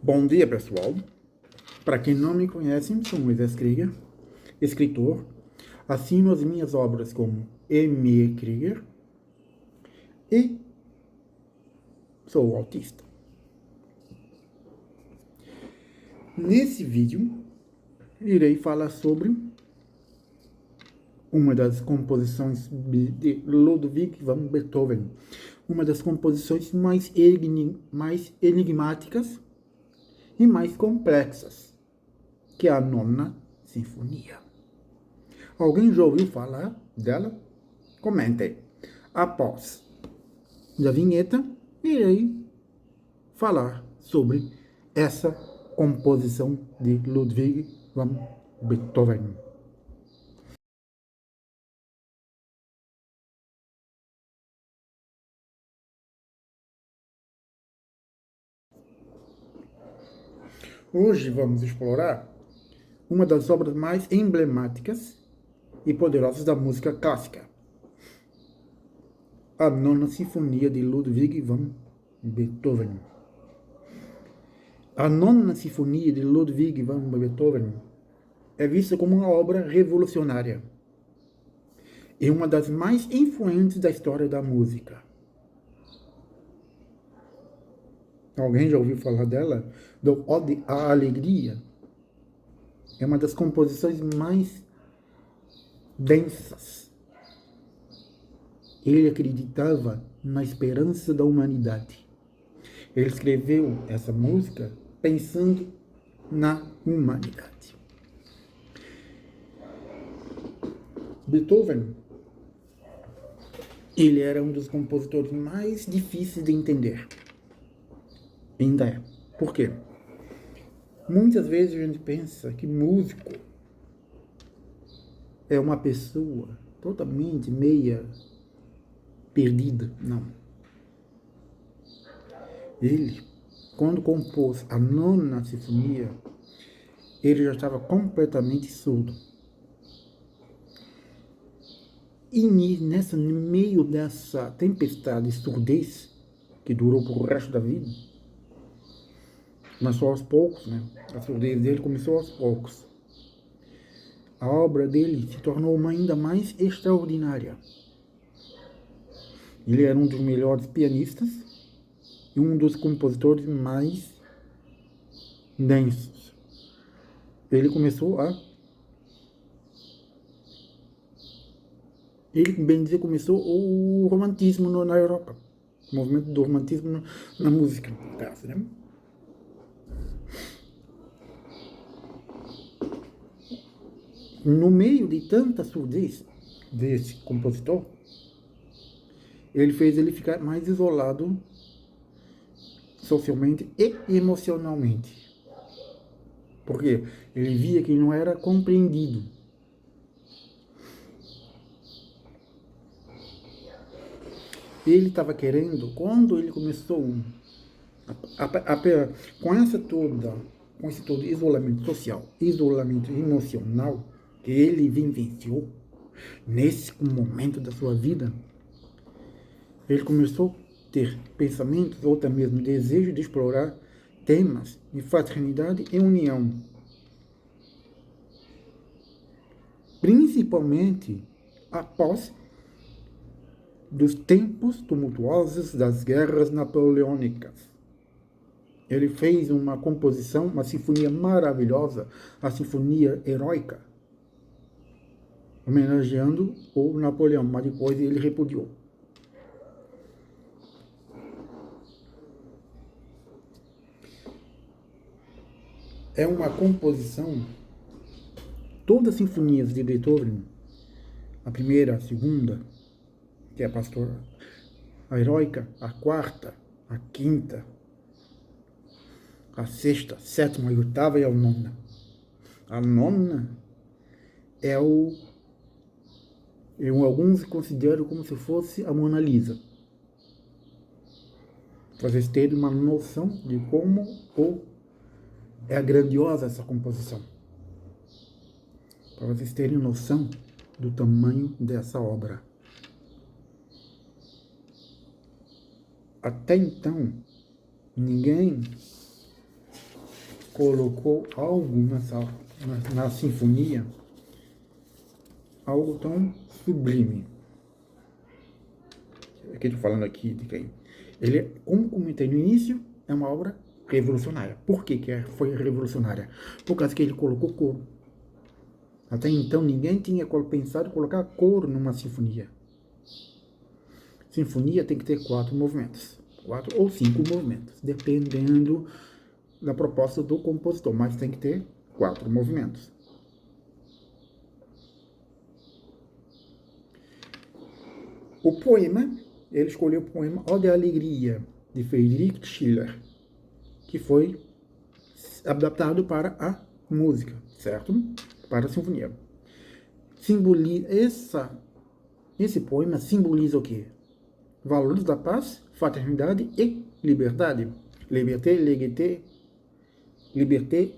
Bom dia, pessoal. Para quem não me conhece, sou Moisés Krieger, escritor. Assino as minhas obras como M. Krieger e sou autista. Nesse vídeo, irei falar sobre uma das composições de Ludwig van Beethoven, uma das composições mais enigmáticas e mais complexas, que é a Nona Sinfonia. Alguém já ouviu falar dela? Comentem. Após a vinheta, irei falar sobre essa composição de Ludwig van Beethoven. Hoje vamos explorar uma das obras mais emblemáticas e poderosas da música clássica, a Nona Sinfonia de Ludwig van Beethoven. A Nona Sinfonia de Ludwig van Beethoven é vista como uma obra revolucionária e uma das mais influentes da história da música. Alguém já ouviu falar dela? Do Ode à Alegria. É uma das composições mais densas. Ele acreditava na esperança da humanidade. Ele escreveu essa música pensando na humanidade. Beethoven, ele era um dos compositores mais difíceis de entender. Ainda é. Por quê? Muitas vezes a gente pensa que músico é uma pessoa totalmente meia perdida. Não. Ele, quando compôs a Nona Sinfonia, ele já estava completamente surdo. E no meio dessa tempestade de surdez, que durou por o resto da vida, mas só aos poucos, né? A surdez dele começou aos poucos. A obra dele se tornou ainda mais extraordinária. Ele era um dos melhores pianistas e um dos compositores mais densos. Ele bem dizer, começou o romantismo na Europa. O movimento do romantismo na música, no caso, né? No meio de tanta surdez desse compositor, ele fez ele ficar mais isolado socialmente e emocionalmente. Porque ele via que não era compreendido. Ele estava querendo, quando ele começou com esse todo isolamento social, isolamento emocional que ele vivenciou nesse momento da sua vida, ele começou a ter pensamentos ou até mesmo desejo de explorar temas de fraternidade e união, principalmente após dos tempos tumultuosos das guerras napoleônicas. Ele fez uma composição, uma sinfonia maravilhosa, a Sinfonia Heróica, homenageando o Napoleão, mas depois ele repudiou. É uma composição, todas as sinfonias de Beethoven, a primeira, a segunda, que é a Heróica, a quarta, a quinta, a sexta, a sétima, a oitava e a nona. A nona é alguns consideram como se fosse a Mona Lisa. Para vocês terem uma noção de como é grandiosa essa composição. Para vocês terem noção do tamanho dessa obra. Até então, ninguém colocou algo na sinfonia, algo tão sublime. O que eu estou falando aqui de quem? Ele, como comentei no início, é uma obra revolucionária. Por que foi revolucionária? Por causa que ele colocou coro. Até então, ninguém tinha pensado em colocar coro numa sinfonia. Sinfonia tem que ter 4 movimentos. 4 ou 5 movimentos, dependendo da proposta do compositor. Mas tem que ter 4 movimentos. O poema, ele escolheu o poema Ode à Alegria, de Friedrich Schiller, que foi adaptado para a música, certo? Para a sinfonia. Esse poema simboliza o quê? Valores da paz, fraternidade e liberdade. Liberté,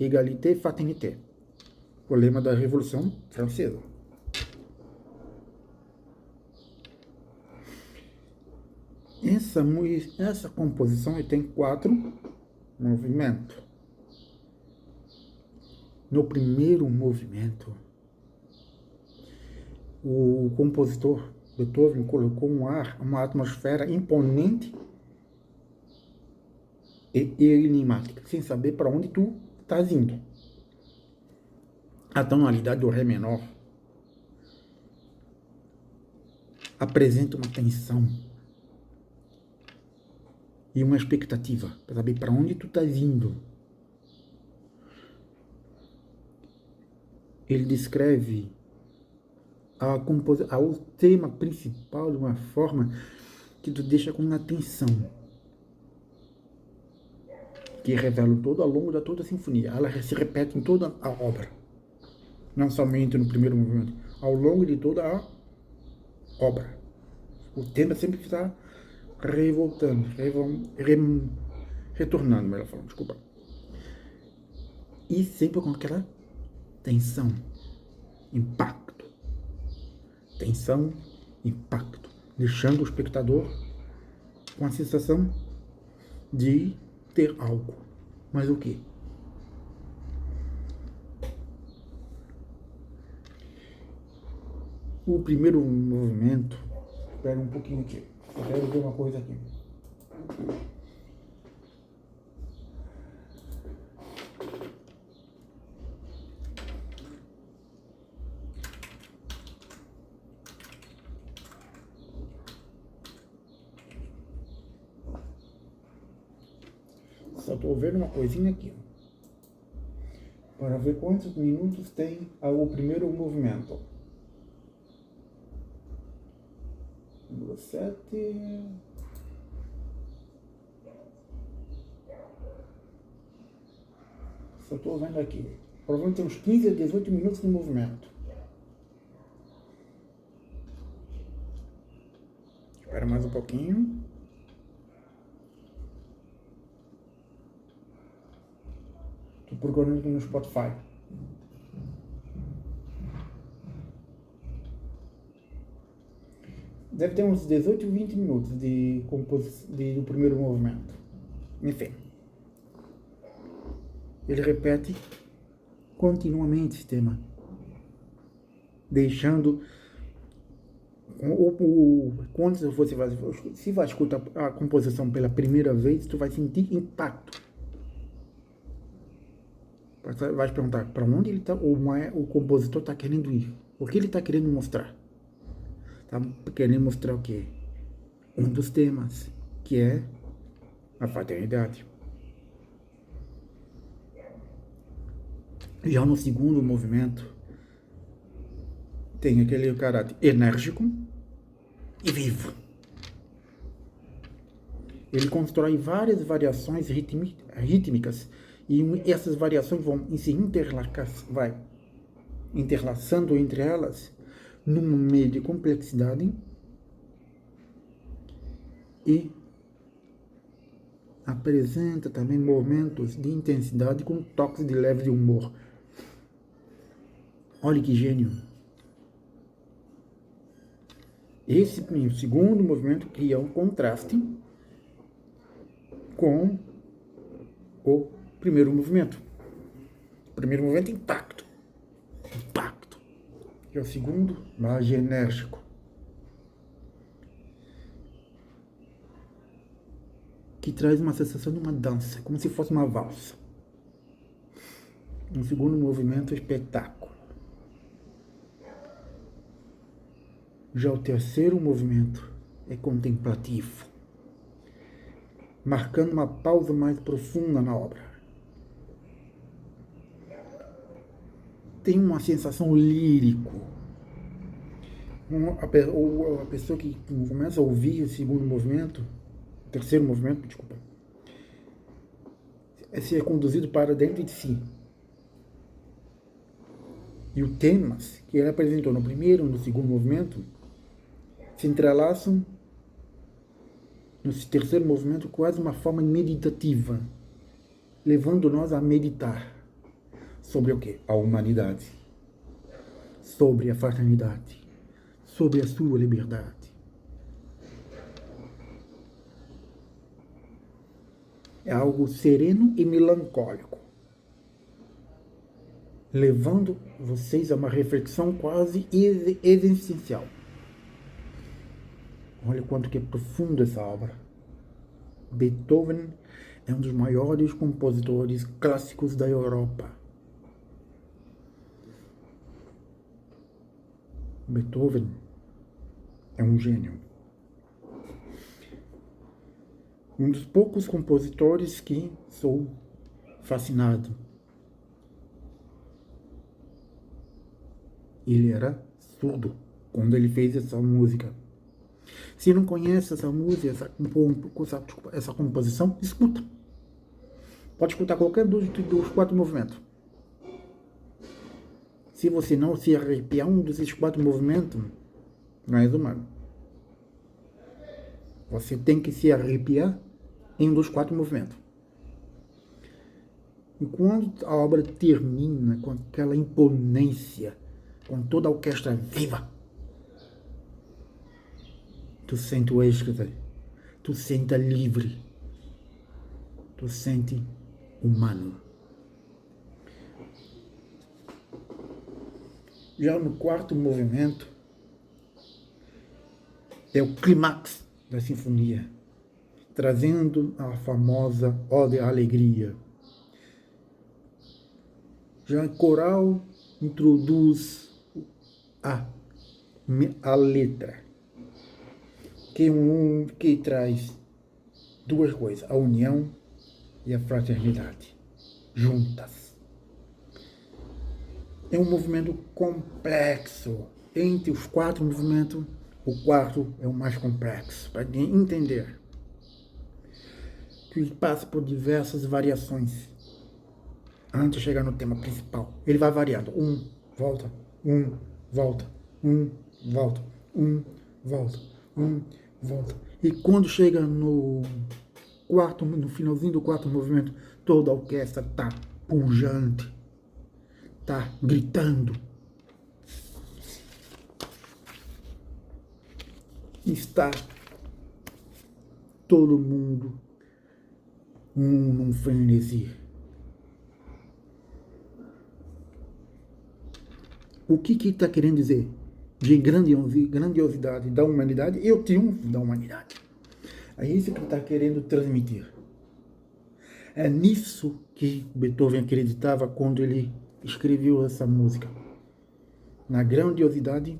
égalité, fraternité. O lema da Revolução Francesa. Essa composição tem 4 movimentos. No primeiro movimento, o compositor Beethoven colocou uma atmosfera imponente e enigmática, sem saber para onde tu estás indo. A tonalidade do Ré menor apresenta uma tensão e uma expectativa para saber para onde tu estás indo. Ele descreve o tema principal de uma forma que tu deixa com atenção, que revela todo ao longo de toda a sinfonia. Ela se repete em toda a obra, não somente no primeiro movimento, ao longo de toda a obra. O tema sempre está retornando, melhor falando, desculpa. E sempre com aquela tensão, impacto. Tensão, impacto. Deixando o espectador com a sensação de ter algo. Mas o quê? O primeiro movimento... Espera um pouquinho aqui. Eu quero ver uma coisa aqui. Só estou vendo uma coisinha aqui. Para ver quantos minutos tem o primeiro movimento. Número 7. Só estou vendo aqui. Provavelmente tem uns 15 a 18 minutos de movimento. Espera mais um pouquinho. Estou procurando aqui no Spotify. Deve ter uns 18 a 20 minutos do primeiro movimento. Enfim. Ele repete continuamente esse tema. Deixando... Quando você vai escutar a composição pela primeira vez, tu vai sentir impacto. Vai te perguntar para onde ele tá, o compositor está querendo ir. O que ele está querendo mostrar? Está querendo mostrar o quê? Um dos temas, que é a fraternidade. Já no segundo movimento, tem aquele caráter enérgico e vivo. Ele constrói várias variações rítmicas e essas variações vão se interlaçando entre elas num meio de complexidade e apresenta também momentos de intensidade com toques de leve de humor. Olha que gênio! Esse segundo movimento cria um contraste com o primeiro movimento. primeiro movimento, impacto. Impacto. E o segundo, mais enérgico. Que traz uma sensação de uma dança, como se fosse uma valsa. Um segundo movimento, espetáculo. Já o terceiro movimento é contemplativo, marcando uma pausa mais profunda na obra. Tem uma sensação lírico. A pessoa que começa a ouvir o segundo movimento, o terceiro movimento, desculpa, é ser conduzido para dentro de si. E os temas que ele apresentou no primeiro e no segundo movimento se entrelaçam no terceiro movimento quase uma forma meditativa, levando nós a meditar sobre o quê? A humanidade, sobre a fraternidade, sobre a sua liberdade. É algo sereno e melancólico, levando vocês a uma reflexão quase existencial. Olha quanto que é profundo essa obra. Beethoven é um dos maiores compositores clássicos da Europa. Beethoven é um gênio. Um dos poucos compositores que sou fascinado. Ele era surdo quando ele fez essa música. Se não conhece essa música, essa composição, escuta. Pode escutar qualquer dos 4 movimentos. Se você não se arrepiar um desses 4 movimentos, não és humano. Você tem que se arrepiar em um dos 4 movimentos. E quando a obra termina com aquela imponência, com toda a orquestra viva, tu sente o êxtase, tu sente livre, tu sente humano. Já no 4º movimento, é o clímax da sinfonia, trazendo a famosa Ode à Alegria. Já o coral introduz a letra, que traz 2 coisas, a união e a fraternidade, juntas. É um movimento complexo. Entre os 4 movimentos, o 4º é o mais complexo, para entender. Que ele passa por diversas variações antes de chegar no tema principal. Ele vai variando. Volta, volta, volta, volta, volta. E quando chega no finalzinho do 4º movimento, toda a orquestra está pujante, está gritando, está todo mundo num frenesi. O que está querendo dizer? De grandiosidade da humanidade e o triunfo da humanidade. É isso que ele está querendo transmitir. É nisso que Beethoven acreditava quando ele escreveu essa música. Na grandiosidade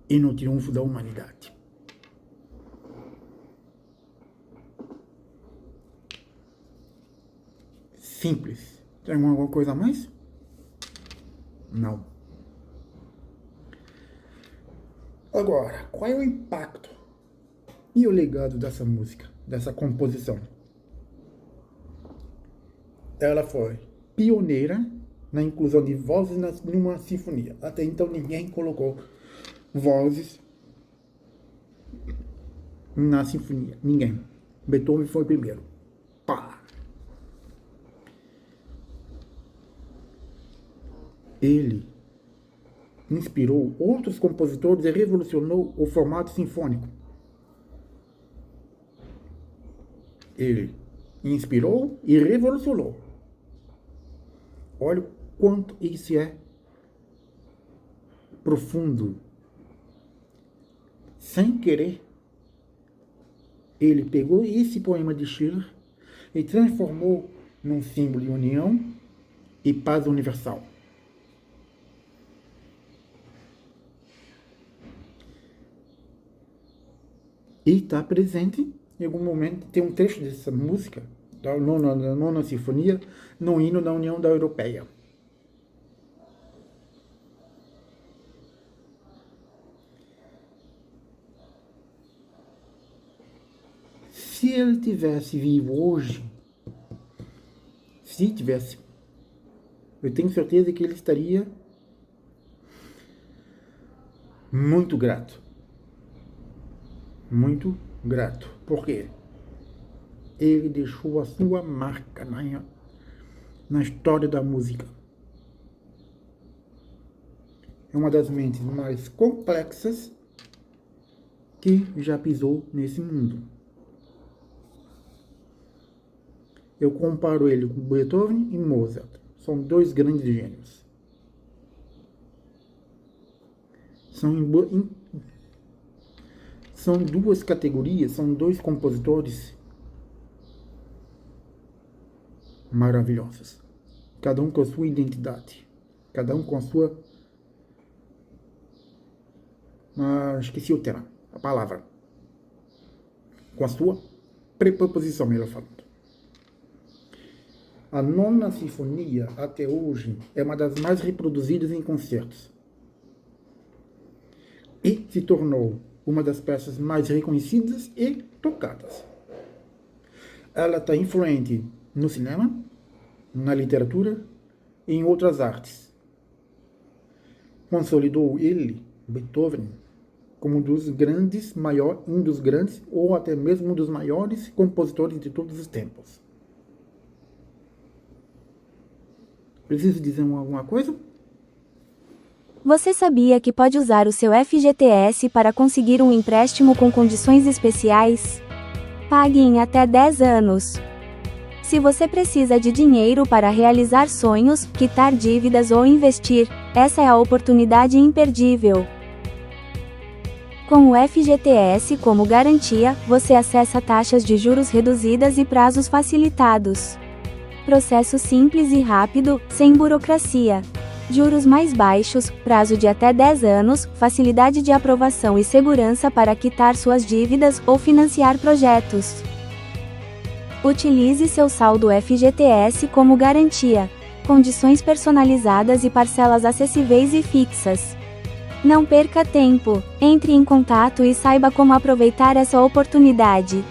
e no triunfo da humanidade. Simples. Tem alguma coisa a mais? Não. Agora, qual é o impacto e o legado dessa música, dessa composição? Ela foi pioneira na inclusão de vozes numa sinfonia. Até então ninguém colocou vozes na sinfonia. Ninguém. Beethoven foi o primeiro. Pá! Ele inspirou outros compositores e revolucionou o formato sinfônico. Ele inspirou e revolucionou. Olha quanto isso é profundo. Sem querer, ele pegou esse poema de Schiller e transformou num símbolo de união e paz universal. E está presente, em algum momento, tem um trecho dessa música, da nona sinfonia, no hino da União Europeia. Se ele tivesse vivo hoje, se tivesse, eu tenho certeza que ele estaria muito grato. Muito grato. Por quê? Ele deixou a sua marca na história da música. É uma das mentes mais complexas que já pisou nesse mundo. Eu comparo ele com Beethoven e Mozart. São dois grandes gênios. São duas categorias, são dois compositores maravilhosos. Cada um com a sua identidade. Cada um com a sua... esqueci o termo, a palavra. Com a sua preposição, melhor falando. A nona sinfonia, até hoje, é uma das mais reproduzidas em concertos. E se tornou uma das peças mais reconhecidas e tocadas. Ela está influente no cinema, na literatura e em outras artes. Consolidou ele, Beethoven, como um dos grandes ou até mesmo um dos maiores compositores de todos os tempos. Preciso dizer alguma coisa? Você sabia que pode usar o seu FGTS para conseguir um empréstimo com condições especiais? Pague em até 10 anos. Se você precisa de dinheiro para realizar sonhos, quitar dívidas ou investir, essa é a oportunidade imperdível. Com o FGTS como garantia, você acessa taxas de juros reduzidas e prazos facilitados. Processo simples e rápido, sem burocracia. Juros mais baixos, prazo de até 10 anos, facilidade de aprovação e segurança para quitar suas dívidas ou financiar projetos. Utilize seu saldo FGTS como garantia. Condições personalizadas e parcelas acessíveis e fixas. Não perca tempo, entre em contato e saiba como aproveitar essa oportunidade.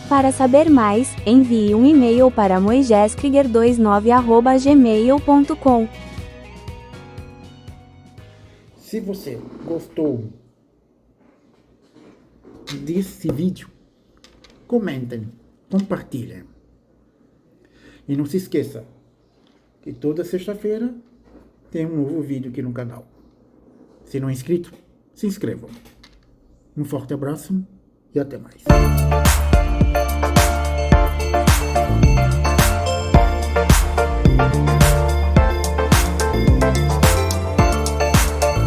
Para saber mais, envie um e-mail para moiseskrieger29@gmail.com. Se você gostou desse vídeo, comentem, compartilhem. E não se esqueça que toda sexta-feira tem um novo vídeo aqui no canal. Se não é inscrito, se inscrevam. Um forte abraço e até mais.